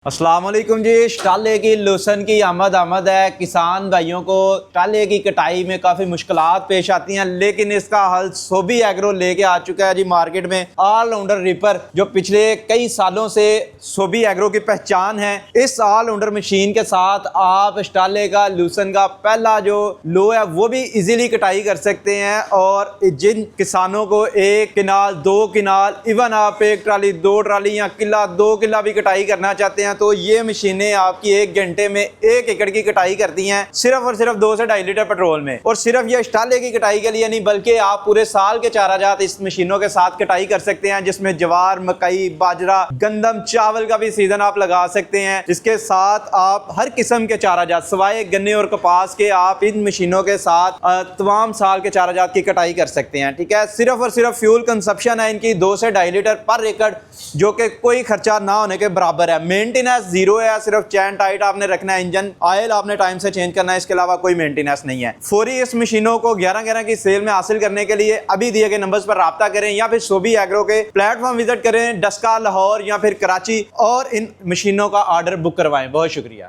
अस्सलाम वालेकुम जी। टाले की लहसुन की आमद है। किसान भाइयों को टाले की कटाई में काफ़ी मुश्किलात पेश आती हैं, लेकिन इसका हल सोबी एग्रो लेके आ चुका है जी मार्केट में। ऑलराउंडर रिपर जो पिछले कई सालों से सोबी एग्रो की पहचान है। इस ऑलराउंडर मशीन के साथ आप टाले का लहसुन का पहला जो लो है वो भी इजीली कटाई कर सकते हैं। और जिन किसानों को एक किनाल, दो किनाल, इवन आप एक ट्राली, दो ट्राली या किला, दो किला भी कटाई करना चाहते हैं तो ये मशीनें आपकी 1 घंटे में 1 एकड़ की कटाई करती हैं, सिर्फ और सिर्फ 2 से 2.5 लीटर पेट्रोल में। और सिर्फ ये टाले की कटाई के लिए नहीं, बल्कि आप पूरे साल के चारा जात इस मशीनों के साथ कटाई कर सकते हैं, जिसमें ज्वार, मकई, बाजरा, गंदम, चावल का भी सीजन आप लगा सकते हैं। इसके साथ आप हर किस्म के चारा जात सवाए गन्ने और कपास के आप इन मशीनों के साथ तमाम साल के चारा जात की कटाई कर सकते हैं। ठीक है, सिर्फ और सिर्फ फ्यूल कंजप्शन है इनकी 2 से 2.5 लीटर पर एकड़, जो कि कोई खर्चा ना होने के बराबर है। मेंटेनेंस जीरो है, सिर्फ चैन टाइट आपने रखना है, इंजन ऑयल आपने टाइम से चेंज करना है, इसके अलावा कोई मेंटेनेंस नहीं है। फौरी इस मशीनों को 11-11 की सेल में हासिल करने के लिए अभी दिए गए नंबर्स पर राब्ता करें या फिर सोबी एग्रो के प्लेटफॉर्म विजिट करें, डस्का, लाहौर या फिर कराची, और इन मशीनों का ऑर्डर बुक करवाएं। बहुत शुक्रिया।